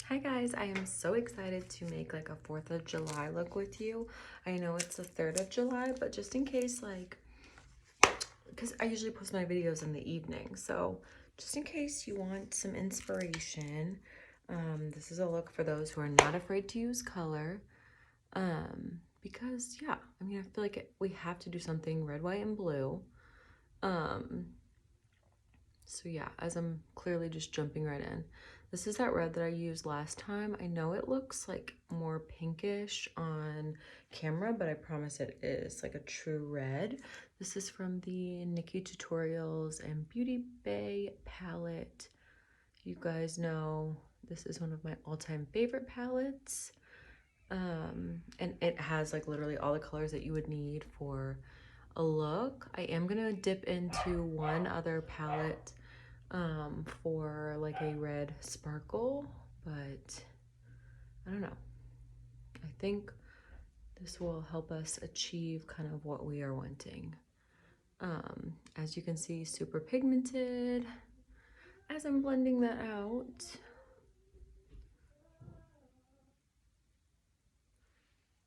Hi guys, I am so excited to make like a 4th of July look with you. I know it's the 3rd of July, but just in case, like, because I usually post my videos in the evening, so just in case you want some inspiration, this is a look for those who are not afraid to use color. Because yeah, I mean, I feel like we have to do something red, white, and blue. So yeah, as I'm clearly just jumping right in. This is that red that I used last time. I know it looks like more pinkish on camera, but I promise it is like a true red. This is from the Nikki Tutorials and Beauty Bay palette. You guys know this is one of my all-time favorite palettes. And it has like literally all the colors that you would need for a look. I am gonna dip into one other palette for like a red sparkle, but I don't know. I think this will help us achieve kind of what we are wanting. As you can see, super pigmented. As I'm blending that out,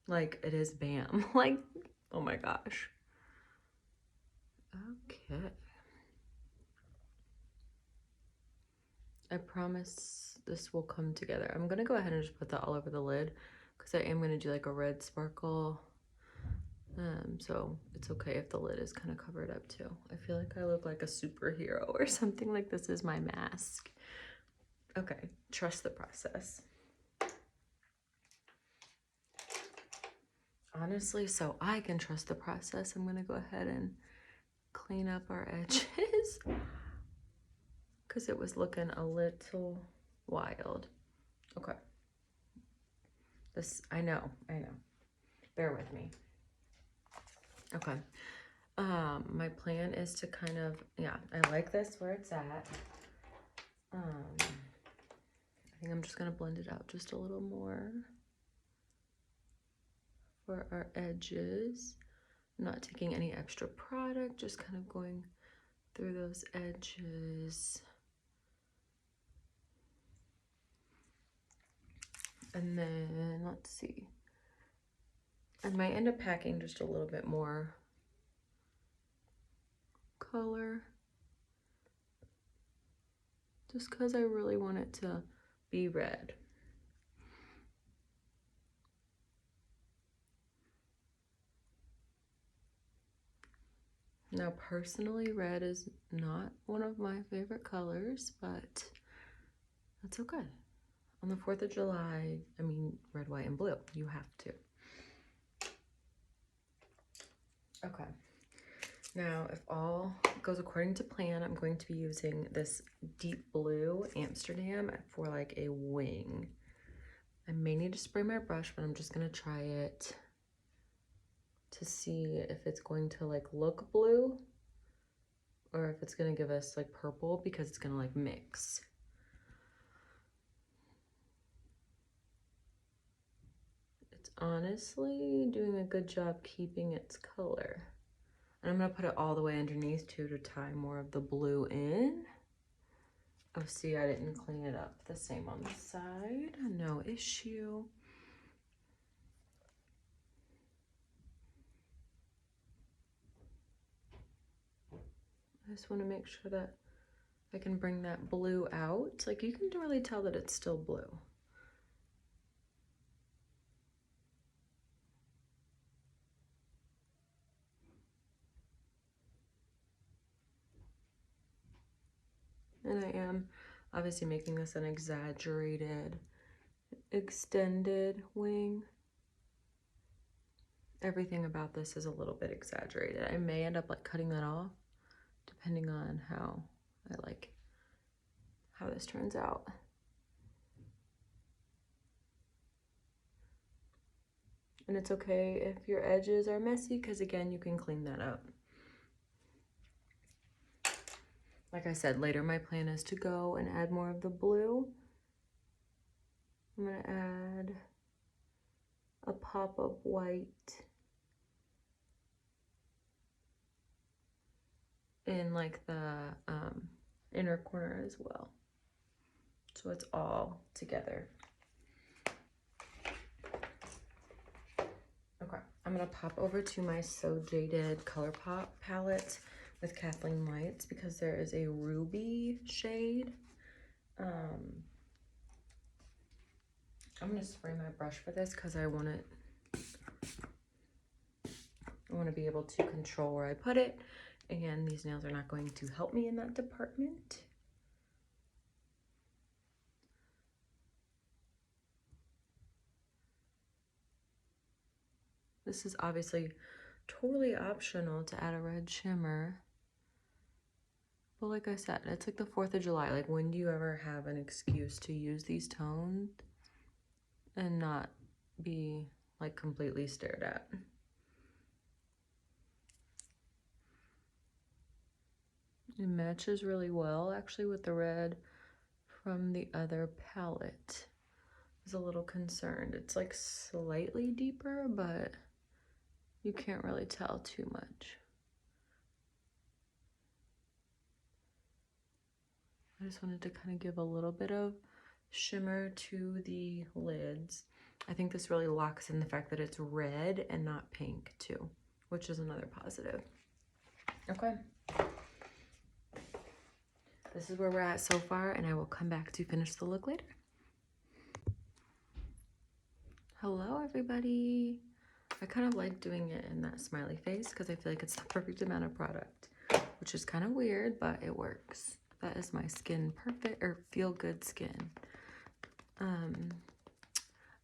like it is bam. Like, oh my gosh. Okay. I promise this will come together. I'm gonna go ahead and just put that all over the lid because I am gonna do like a red sparkle. So it's okay if the lid is kind of covered up too. I feel like I look like a superhero or something, like this is my mask. Okay, trust the process. Honestly, so I can trust the process, I'm gonna go ahead and clean up our edges because it was looking a little wild. Okay. This, I know. Bear with me. Okay. My plan is to kind of, yeah, I like this where it's at. I think I'm just gonna blend it out just a little more for our edges. I'm not taking any extra product, just kind of going through those edges. And then, let's see. I might end up packing just a little bit more color, just because I really want it to be red. Now, personally, red is not one of my favorite colors, but that's okay. On the 4th of July, I mean, red, white, and blue, you have to. Okay. Now, if all goes according to plan, I'm going to be using this deep blue Amsterdam for like a wing. I may need to spray my brush, but I'm just gonna try it to see if it's going to like look blue or if it's gonna give us like purple, because it's gonna like mix. It's honestly doing a good job keeping its color. And I'm gonna put it all the way underneath too to tie more of the blue in. Oh, see, I didn't clean it up. The same on the side, no issue. I just want to make sure that I can bring that blue out. Like, you can really tell that it's still blue. And I am obviously making this an exaggerated, extended wing. Everything about this is a little bit exaggerated. I may end up like cutting that off depending on how I like how this turns out. And it's okay if your edges are messy, because again, you can clean that up. Like I said, later my plan is to go and add more of the blue. I'm gonna add a pop of white in like the inner corner as well. So it's all together. I'm gonna pop over to my So Jaded ColourPop palette with Kathleen Lights because there is a ruby shade. I'm gonna spray my brush for this because I want to be able to control where I put it, and these nails are not going to help me in that department. This is obviously totally optional to add a red shimmer. But like I said, it's like the 4th of July. Like, when do you ever have an excuse to use these tones and not be like completely stared at? It matches really well actually with the red from the other palette. I was a little concerned. It's like slightly deeper, but you can't really tell too much. I just wanted to kind of give a little bit of shimmer to the lids. I think this really locks in the fact that it's red and not pink too, which is another positive. Okay. This is where we're at so far, and I will come back to finish the look later. Hello, everybody. I kind of like doing it in that smiley face because I feel like it's the perfect amount of product, which is kind of weird, but it works. That is my skin perfect, or feel good skin.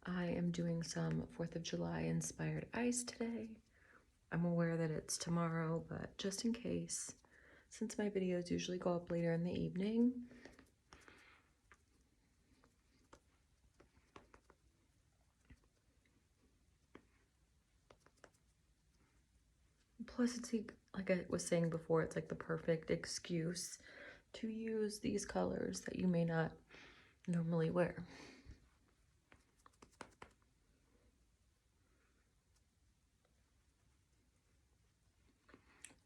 I am doing some 4th of July inspired eyes today. I'm aware that it's tomorrow, but just in case, since my videos usually go up later in the evening, plus it's like I was saying before, it's like the perfect excuse to use these colors that you may not normally wear.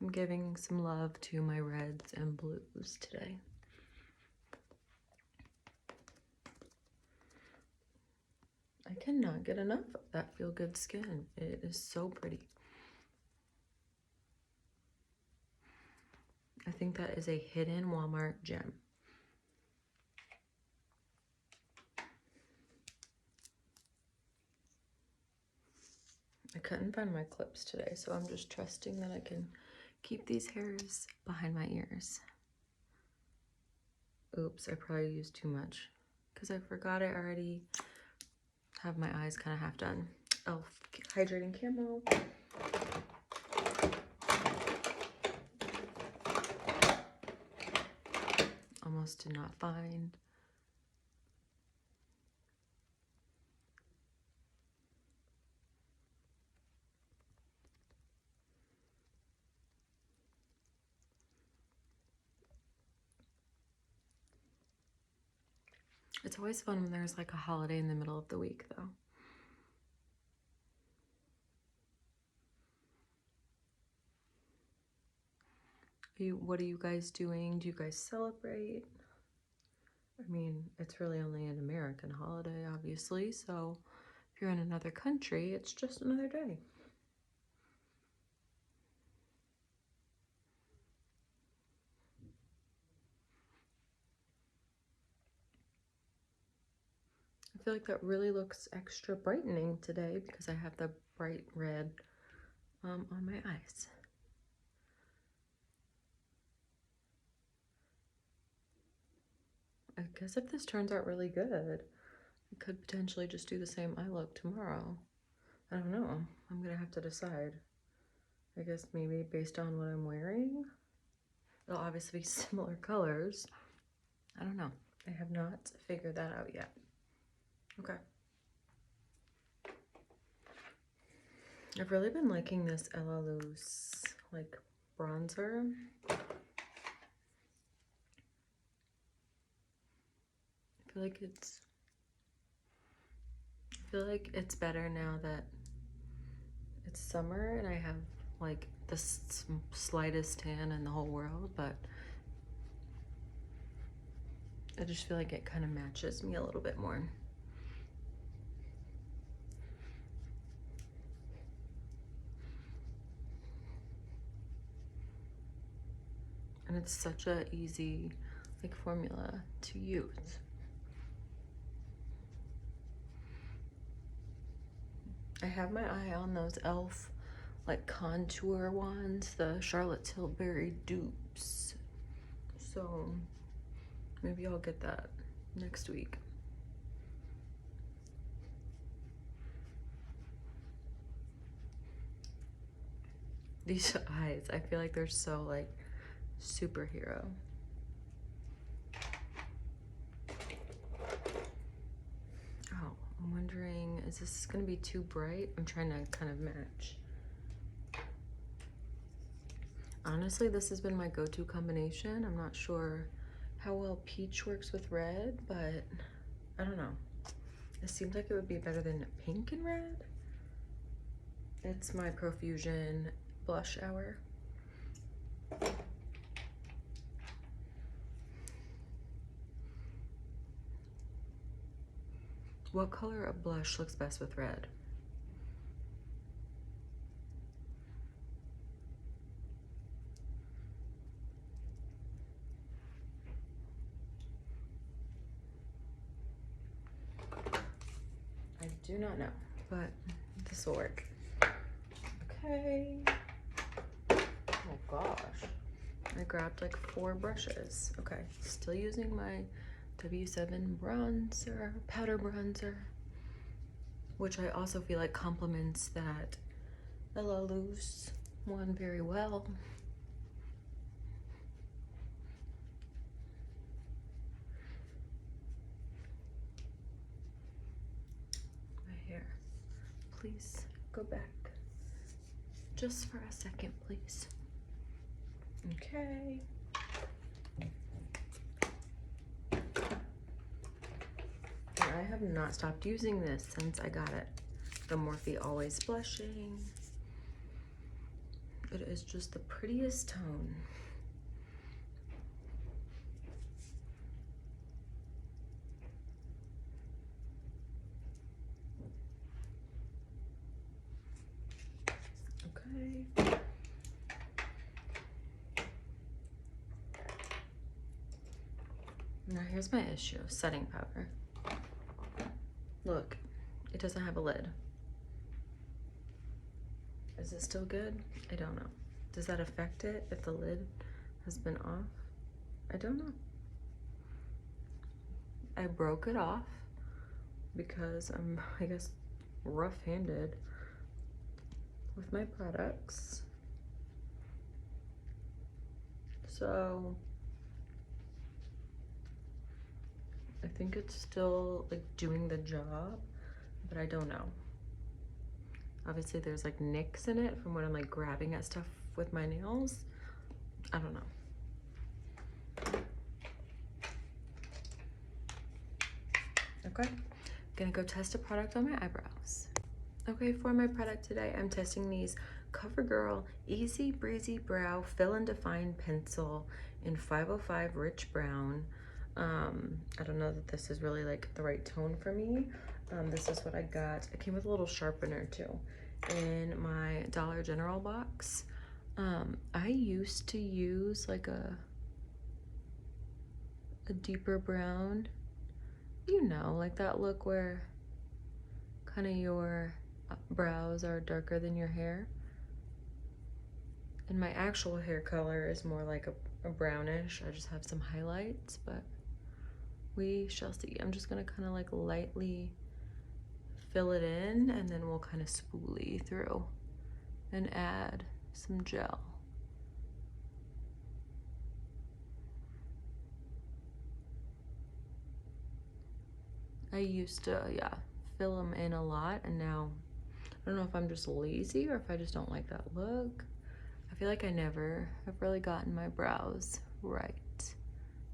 I'm giving some love to my reds and blues today. I cannot get enough of that feel good skin. It is so pretty. I think that is a hidden Walmart gem. I couldn't find my clips today, so I'm just trusting that I can keep these hairs behind my ears. Oops, I probably used too much because I forgot I already have my eyes kind of half done. Elf Hydrating Camo. Almost did not find. It's always fun when there's like a holiday in the middle of the week, though. What are you guys doing? Do you guys celebrate? I mean, it's really only an American holiday, obviously, so if you're in another country, it's just another day. I feel like that really looks extra brightening today because I have the bright red on my eyes. I guess if this turns out really good, I could potentially just do the same eye look tomorrow. I don't know. I'm gonna have to decide. I guess maybe based on what I'm wearing. It'll obviously be similar colors. I don't know. I have not figured that out yet. Okay. I've really been liking this Ella Loose like bronzer. I feel like it's better now that it's summer and I have like the slightest tan in the whole world, but I just feel like it kind of matches me a little bit more. And it's such a easy like formula to use. I have my eye on those e.l.f. like contour ones, the Charlotte Tilbury dupes. So maybe I'll get that next week. These eyes, I feel like they're so like superhero. Oh, I'm wondering, is this gonna be too bright? I'm trying to kind of match. Honestly, this has been my go-to combination. I'm not sure how well peach works with red, but I don't know. It seems like it would be better than pink and red. It's my Profusion blush hour. What color of blush looks best with red? I do not know, but this will work. Okay. Oh gosh. I grabbed like 4 brushes. Okay, still using my W7 bronzer, powder bronzer, which I also feel like complements that Ella Loose one very well. My hair, please go back just for a second, please. Okay. And I have not stopped using this since I got it. The Morphe Always Blushing. It is just the prettiest tone. Okay. Now here's my issue, setting powder. Look, it doesn't have a lid. Is it still good? I don't know. Does that affect it if the lid has been off? I don't know. I broke it off because I'm, I guess, rough-handed with my products. So I think it's still like doing the job, but I don't know. Obviously there's like nicks in it from when I'm like grabbing at stuff with my nails. I don't know. Okay, gonna go test a product on my eyebrows. Okay, for my product today, I'm testing these CoverGirl Easy Breezy Brow Fill and Define Pencil in 505 Rich Brown. I don't know that this is really like the right tone for me. This is what I got. It came with a little sharpener too in my Dollar General box. I used to use like a deeper brown, you know, like that look where kind of your brows are darker than your hair. And my actual hair color is more like a brownish. I just have some highlights, but we shall see. I'm just gonna kind of like lightly fill it in, and then we'll kind of spoolie through and add some gel. I used to, yeah, fill them in a lot, and now I don't know if I'm just lazy or if I just don't like that look. I feel like I never have really gotten my brows right.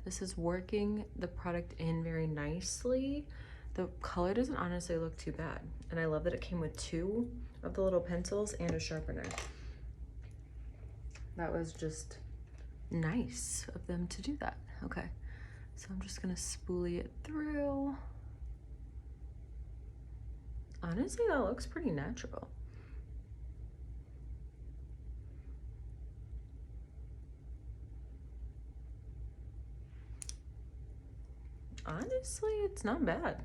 This is working the product in very nicely. The color doesn't honestly look too bad. And I love that it came with 2 of the little pencils and a sharpener. That was just nice of them to do that. Okay, so I'm just gonna spoolie it through. Honestly, that looks pretty natural. honestly, it's not bad.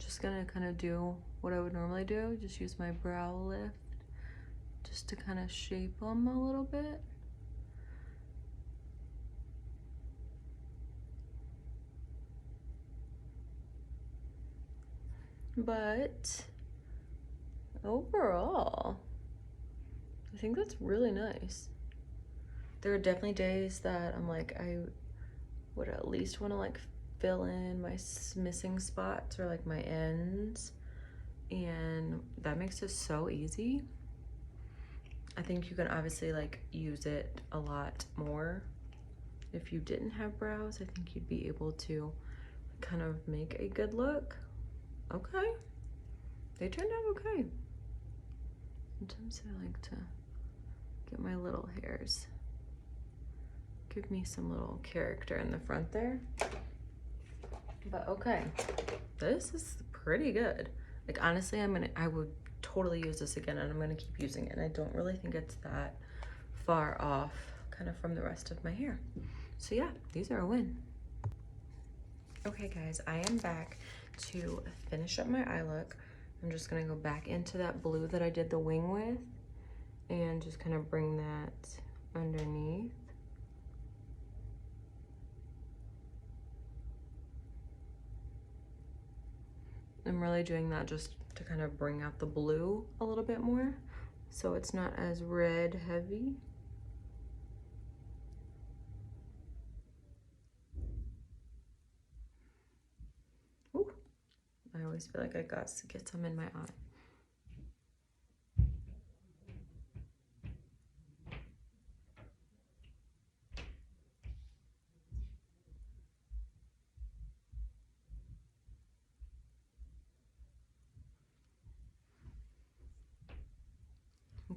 Just gonna kind of do what I would normally do, just use my brow lift just to kind of shape them a little bit. But overall, I think that's really nice. There are definitely days that I'm like, I would at least want to like fill in my missing spots or like my ends, and that makes it so easy. I think you can obviously like use it a lot more if you didn't have brows. I think you'd be able to kind of make a good look. Okay, they turned out okay. Sometimes I like to get my little hairs, give me some little character in the front there. But okay, this is pretty good. Like honestly, I would totally use this again, and I'm gonna keep using it. And I don't really think it's that far off kind of from the rest of my hair. So yeah, these are a win. Okay guys, I am back to finish up my eye look. I'm just gonna go back into that blue that I did the wing with and just kind of bring that underneath. I'm really doing that just to kind of bring out the blue a little bit more, so it's not as red heavy. Ooh, I always feel like I got to get some in my eye.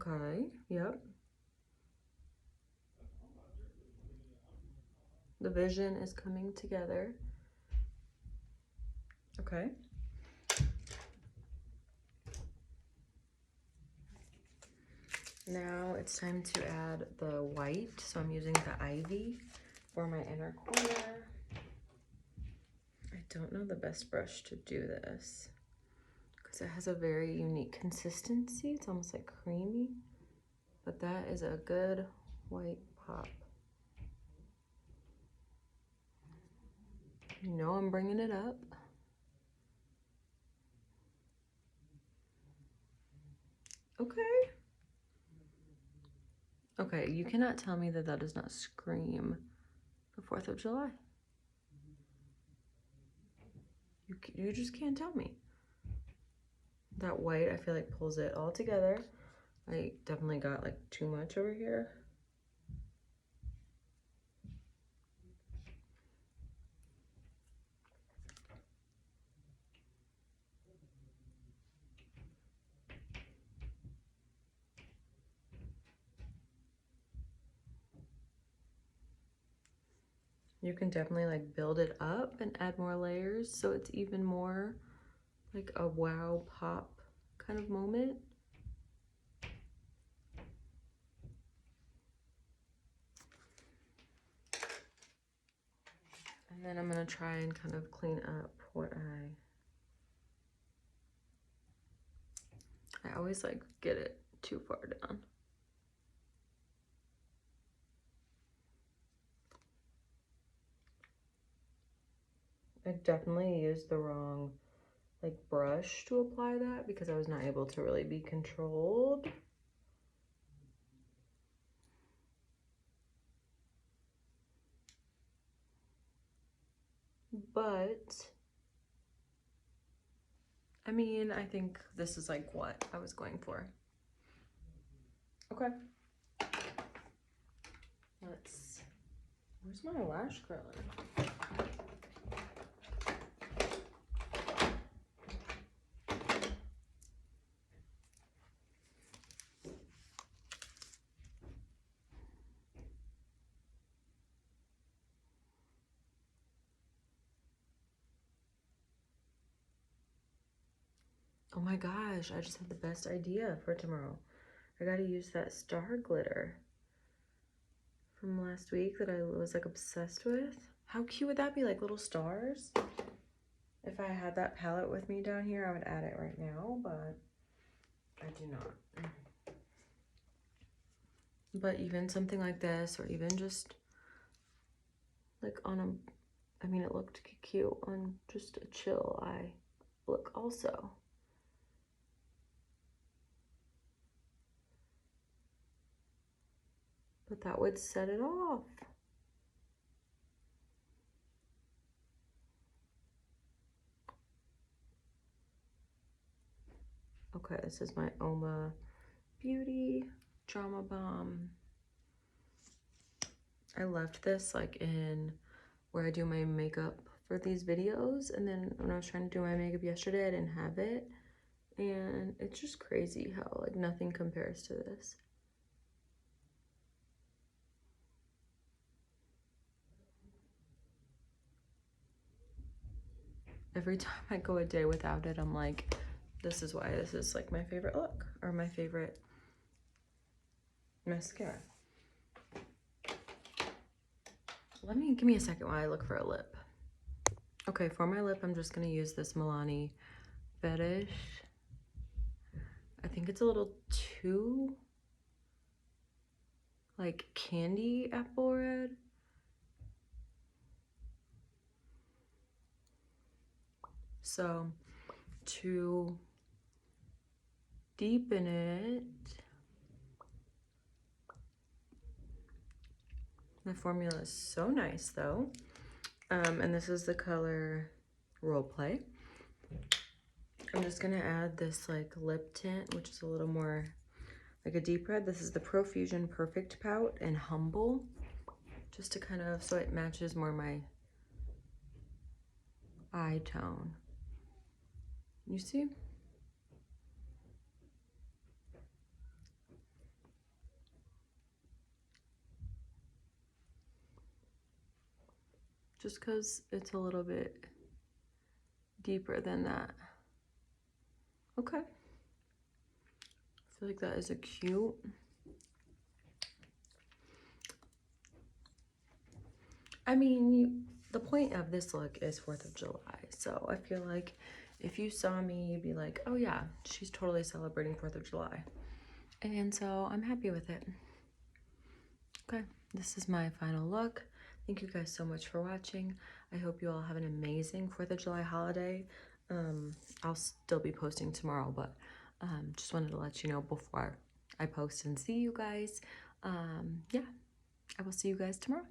Okay, yep. The vision is coming together. Okay. Now it's time to add the white. So I'm using the Ivy for my inner corner. I don't know the best brush to do this because it has a very unique consistency. It's almost like creamy, but that is a good white pop. You know I'm bringing it up. Okay. Okay, you cannot tell me that that does not scream the 4th of July. You just can't tell me. That white, I feel like, pulls it all together. I definitely got like too much over here. You can definitely like build it up and add more layers so it's even more like a wow pop kind of moment. And then I'm gonna try and kind of clean up what I always like get it too far down. I definitely used the wrong like brush to apply that because I was not able to really be controlled. But I mean, I think this is like what I was going for. Okay. Where's my lash curler? Oh my gosh, I just had the best idea for tomorrow. I gotta use that star glitter from last week that I was like obsessed with. How cute would that be? Like little stars? If I had that palette with me down here, I would add it right now, but I do not. But even something like this, or even just like on a, I mean, it looked cute on just a chill eye look also. But that would set it off. Okay, this is my Oma Beauty Drama Bomb. I left this like in where I do my makeup for these videos, and then when I was trying to do my makeup yesterday, I didn't have it, and it's just crazy how like nothing compares to this. Every time I go a day without it, I'm like, this is why this is like my favorite look, or my favorite mascara. Give me a second while I look for a lip. Okay, for my lip, I'm just gonna use this Milani Fetish. I think it's a little too like candy apple red. So to deepen it, the formula is so nice though. And this is the color Role Play. I'm just gonna add this like lip tint, which is a little more like a deep red. This is the Profusion Perfect Pout and Humble, just to kind of, so it matches more my eye tone. You see? Just because it's a little bit deeper than that. Okay. I feel like that is a cute. I mean, the point of this look is 4th of July. So I feel like if you saw me, you'd be like, oh yeah, she's totally celebrating 4th of July. And so I'm happy with it. Okay, this is my final look. Thank you guys so much for watching. I hope you all have an amazing 4th of July holiday. I'll still be posting tomorrow, but just wanted to let you know before I post and see you guys. Yeah, I will see you guys tomorrow.